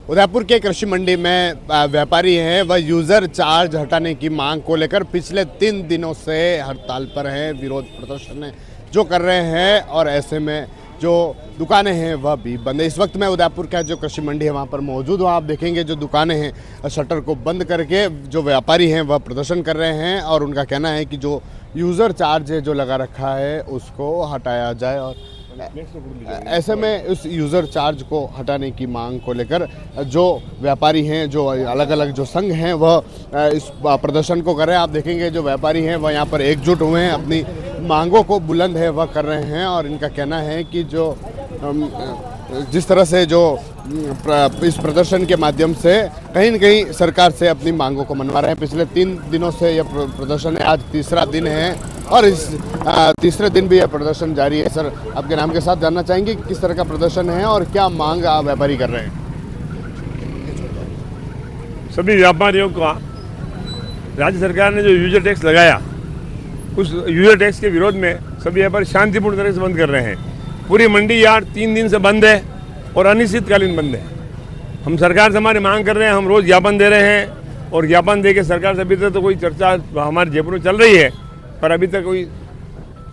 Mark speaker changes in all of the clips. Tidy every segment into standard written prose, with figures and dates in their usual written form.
Speaker 1: उदयपुर के कृषि मंडी में व्यापारी हैं वह यूज़र चार्ज हटाने की मांग को लेकर पिछले 3 दिनों से हड़ताल पर हैं, विरोध प्रदर्शन जो कर रहे हैं और ऐसे में जो दुकानें हैं वह भी बंद है। इस वक्त मैं उदयपुर का जो कृषि मंडी है वहाँ पर मौजूद हूँ। आप देखेंगे जो दुकानें हैं शटर को बंद करके जो व्यापारी हैं वह प्रदर्शन कर रहे हैं और उनका कहना है कि जो यूज़र चार्ज जो लगा रखा है उसको हटाया जाए और ऐसे में उस यूज़र चार्ज को हटाने की मांग को लेकर जो व्यापारी हैं, जो अलग अलग जो संघ हैं वह इस प्रदर्शन को कर रहे हैं। आप देखेंगे जो व्यापारी हैं वह यहाँ पर एकजुट हुए हैं, अपनी मांगों को बुलंद है वह कर रहे हैं और इनका कहना है कि जो जिस तरह से जो इस प्रदर्शन के माध्यम से कहीं न कहीं सरकार से अपनी मांगों को मनवा रहे हैं। पिछले 3 दिनों से यह प्रदर्शन है, आज तीसरा दिन है और इस तीसरे दिन भी यह प्रदर्शन जारी है। सर, आपके नाम के साथ जानना चाहेंगे किस तरह का प्रदर्शन है और क्या मांग व्यापारी कर रहे हैं?
Speaker 2: सभी व्यापारियों का राज्य सरकार ने जो यूजर टैक्स लगाया, उस यूजर टैक्स के विरोध में सभी व्यापारी शांतिपूर्ण तरह से बंद कर रहे हैं। पूरी मंडी यार्ड 3 दिन से बंद है और अनिश्चितकालीन बंद है। हम सरकार से हमारी मांग कर रहे हैं, हम रोज़ ज्ञापन दे रहे हैं और ज्ञापन दे के सरकार से अभी तक तो कोई चर्चा हमारे जयपुर में चल रही है, पर अभी तक कोई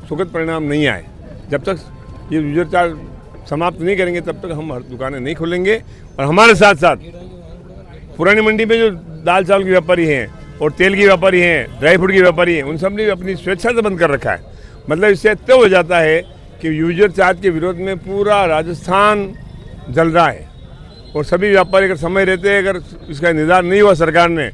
Speaker 2: सुखद परिणाम नहीं आए। जब तक ये यूजर चार्ज समाप्त नहीं करेंगे तब तक हम दुकानें नहीं खोलेंगे। और हमारे साथ साथ पुरानी मंडी में जो दाल चावल के व्यापारी हैं और तेल के व्यापारी हैं, ड्राई फ्रूट के व्यापारी हैं, उन सब ने अपनी स्वेच्छा से बंद कर रखा है। मतलब इससे तय हो जाता है कि यूजर चार्ज के विरोध में पूरा राजस्थान जल रहा है और सभी व्यापारी अगर समय रहते हैं, अगर इसका निदान नहीं हुआ सरकार ने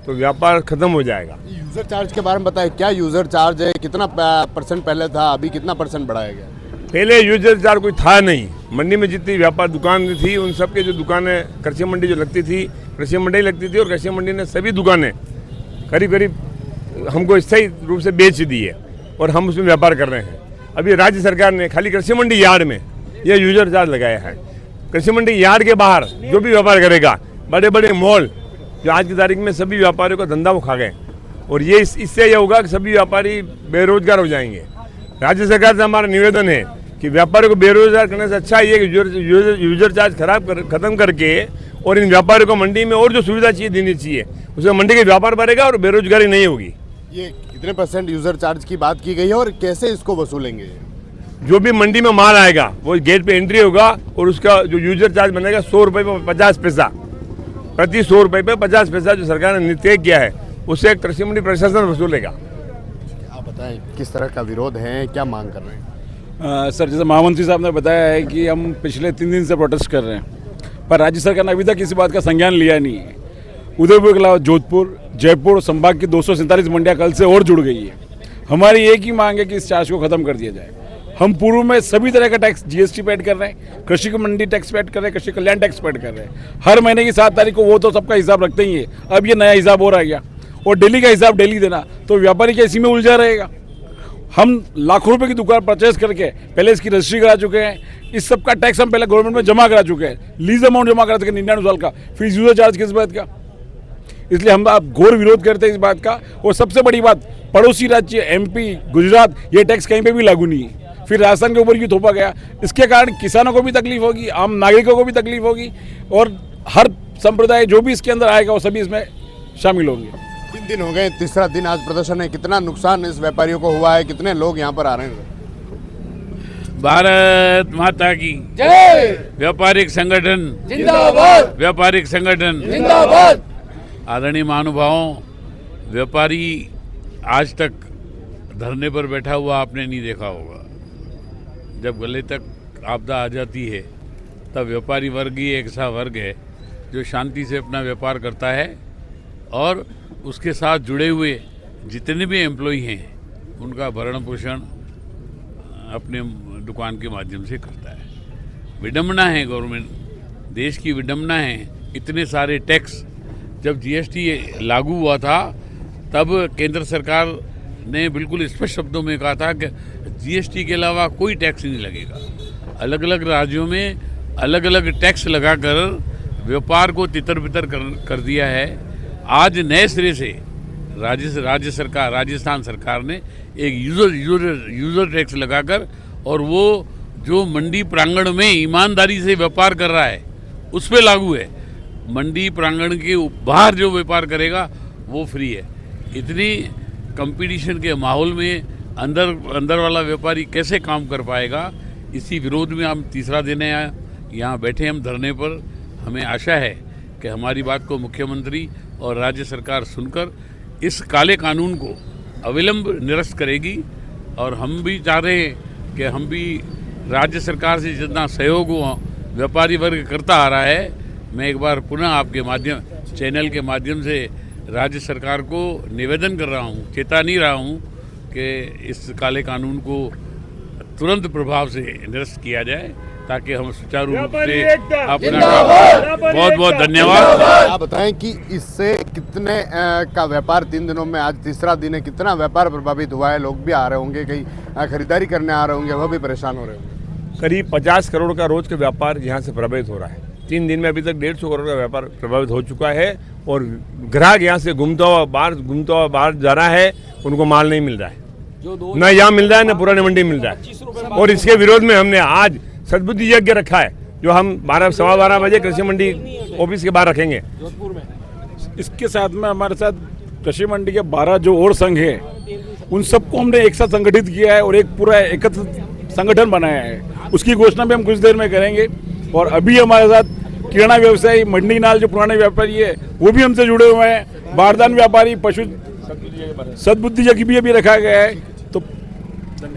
Speaker 2: तो व्यापार खत्म हो जाएगा।
Speaker 1: यूज़र चार्ज के बारे में बताएं, क्या यूज़र चार्ज है, कितना % पहले था, अभी कितना % बढ़ाया गया?
Speaker 2: पहले यूजर चार्ज कोई था नहीं। मंडी में जितनी व्यापार दुकान थी उन सब के जो दुकानें कृषि मंडी जो लगती थी, कृषि मंडी लगती थी और कृषि मंडी ने सभी दुकानें करीब करीब हमको स्थायी रूप से बेच दी है और हम उसमें व्यापार कर रहे हैं। अभी राज्य सरकार ने खाली कृषि मंडी यार्ड में यह यूजर चार्ज लगाया है। कृषि मंडी यार्ड के बाहर जो भी व्यापार करेगा, बड़े बड़े मॉल जो आज की तारीख में सभी व्यापारियों का धंधा वो खा गए और ये इससे यह होगा कि सभी व्यापारी बेरोजगार हो जाएंगे। राज्य सरकार से हमारा निवेदन है कि व्यापारियों को बेरोजगार करने से अच्छा ये कि यूजर चार्ज खत्म करके और इन व्यापारियों को मंडी में और जो सुविधा चाहिए देनी चाहिए, उसमें मंडी का व्यापार बढ़ेगा और बेरोजगारी नहीं होगी।
Speaker 1: ये कितने % यूज़र चार्ज की बात की गई है और कैसे इसको वसूलेंगे?
Speaker 2: जो भी मंडी में माल आएगा वो गेट पे एंट्री होगा और उसका जो यूजर चार्ज बनेगा 100 रुपये पर 50 पैसा, प्रति 100 रुपये पर 50 पैसा जो सरकार ने तय किया है उससे कृषि मंडी प्रशासन वसूलेगा।
Speaker 1: आप बताएं किस तरह का विरोध है, क्या मांग कर रहे हैं?
Speaker 3: सर, जैसे महामंत्री साहब ने बताया है कि हम पिछले 3 दिन से प्रोटेस्ट कर रहे हैं, पर राज्य सरकार ने अभी तक किसी बात का संज्ञान लिया नहीं है। उदयपुर के अलावा जोधपुर, जयपुर संभाग की 247 मंडियाँ कल से और जुड़ गई है। हमारी एक ही मांग है कि इस चार्ज को खत्म कर दिया जाए। हम पूर्व में सभी तरह का टैक्स GST पे ऐड कर रहे हैं, कृषि की मंडी टैक्स पे ऐड कर रहे हैं, कृषि कल्याण टैक्स पे ऐड कर रहे हैं। हर महीने की 7 तारीख को वो तो सबका हिसाब रखते ही है। अब ये नया हिसाब हो रहा है और डेली का हिसाब डेली देना, तो व्यापारी क्या इसी में उलझा रहेगा? हम लाखों रुपए की दुकान परचेज करके पहले इसकी रजिस्ट्री करा चुके हैं, इस सब का टैक्स हम पहले गवर्नमेंट में जमा करा चुके हैं, लीज अमाउंट जमा करा चुके 99 साल का, फिर यूजर चार्ज किस बात का? इसलिए हम आप घोर विरोध करते हैं इस बात का। और सबसे बड़ी बात, पड़ोसी राज्य MP, गुजरात, ये टैक्स कहीं पे भी लागू नहीं है। फिर राशन के ऊपर क्यों थोपा गया? इसके कारण किसानों को भी तकलीफ होगी, आम नागरिकों को भी तकलीफ होगी और हर संप्रदाय जो भी इसके अंदर आएगा वो सभी इसमें शामिल होंगे।
Speaker 1: 3 दिन हो गए, तीसरा दिन आज प्रदर्शन है। कितना नुकसान इस व्यापारियों को हुआ है, कितने लोग यहाँ पर आ रहे हैं?
Speaker 4: भारत माता की
Speaker 5: जय।
Speaker 4: व्यापारिक संगठन
Speaker 5: जिंदाबाद,
Speaker 4: व्यापारिक संगठन
Speaker 5: जिंदाबाद।
Speaker 4: आदरणीय महानुभावों, व्यापारी आज तक धरने पर बैठा हुआ आपने नहीं देखा होगा। जब गले तक आपदा आ जाती है तब व्यापारी वर्ग ही एक ऐसा वर्ग है जो शांति से अपना व्यापार करता है और उसके साथ जुड़े हुए जितने भी एम्प्लॉई हैं उनका भरण पोषण अपने दुकान के माध्यम से करता है। विडम्बना है, गवर्नमेंट देश की विडम्बना है। इतने सारे टैक्स, जब GST लागू हुआ था तब केंद्र सरकार ने बिल्कुल स्पष्ट शब्दों में कहा था कि GST के अलावा कोई टैक्स नहीं लगेगा। अलग अलग राज्यों में अलग अलग टैक्स लगाकर व्यापार को तितर बितर कर दिया है। आज नए सिरे से राज्य सरकार, राजस्थान सरकार ने एक यूज़र टैक्स लगाकर और वो जो मंडी प्रांगण में ईमानदारी से व्यापार कर रहा है उस पर लागू है। मंडी प्रांगण के बाहर जो व्यापार करेगा वो फ्री है। इतनी कंपटीशन के माहौल में अंदर वाला व्यापारी कैसे काम कर पाएगा, इसी विरोध में हम तीसरा दिन यहाँ बैठे हम धरने पर। हमें आशा है कि हमारी बात को मुख्यमंत्री और राज्य सरकार सुनकर इस काले कानून को अविलंब निरस्त करेगी। और हम भी चाह रहे हैं कि हम भी राज्य सरकार से जितना सहयोग व्यापारी वर्ग करता आ रहा है, मैं एक बार पुनः आपके माध्यम चैनल के माध्यम से राज्य सरकार को निवेदन कर रहा हूँ, चेता नहीं रहा हूँ कि इस काले कानून को तुरंत प्रभाव से निरस्त किया जाए ताकि हम सुचारू रूप से अपना बहुत बहुत धन्यवाद।
Speaker 1: आप बताएं कि इससे कितने का व्यापार 3 दिनों में, आज तीसरा दिन है, कितना व्यापार प्रभावित हुआ है? लोग भी आ रहे होंगे, कहीं खरीदारी करने आ रहे होंगे, वह भी परेशान हो रहे होंगे।
Speaker 2: करीब 50 करोड़ का रोज का व्यापार यहाँ से प्रभावित हो रहा है। 3 दिन में अभी तक 150 करोड़ का व्यापार प्रभावित हो चुका है और ग्राहक यहाँ से घूमता हुआ बाहर जा रहा है, उनको माल नहीं मिल रहा है, न यहाँ मिल रहा है न पुरानी मंडी मिल रहा है। और इसके विरोध में हमने आज सद्बुद्धि यज्ञ रखा है, जो हम 12-12:15 बजे कृषि मंडी ऑफिस के बाहर रखेंगे।
Speaker 3: इसके साथ में हमारे साथ कृषि मंडी के 12 जो और संघ है, उन सबको हमने एक साथ संगठित किया है और एक पूरा एकत्र संगठन बनाया है। उसकी घोषणा भी हम कुछ देर में करेंगे। और अभी हमारे साथ किराना व्यवसायी, मंडी नाल जो पुराने व्यापारी है वो भी हमसे जुड़े हुए हैं। बारदान व्यापारी, पशु सद्बुद्धि यज्ञ भी अभी रखा गया है। तो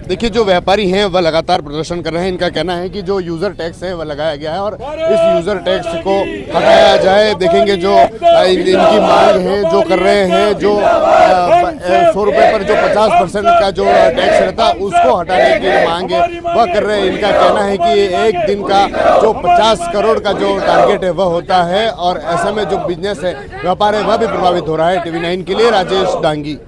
Speaker 1: देखिए, जो व्यापारी हैं वह लगातार प्रदर्शन कर रहे हैं। इनका कहना है कि जो यूज़र टैक्स है वह लगाया गया है और इस यूज़र टैक्स को हटाया जाए। देखेंगे जो इनकी मांग है, जो कर रहे हैं, जो 100 रुपये पर जो 50% का जो टैक्स रहता है उसको हटाने की मांग है, वह कर रहे हैं। इनका कहना है कि एक दिन का जो 50 करोड़ का जो टारगेट है वह होता है और ऐसे में जो बिजनेस है, व्यापार है, वह भी प्रभावित हो रहा है। TV9 के लिए राजेश डांगी।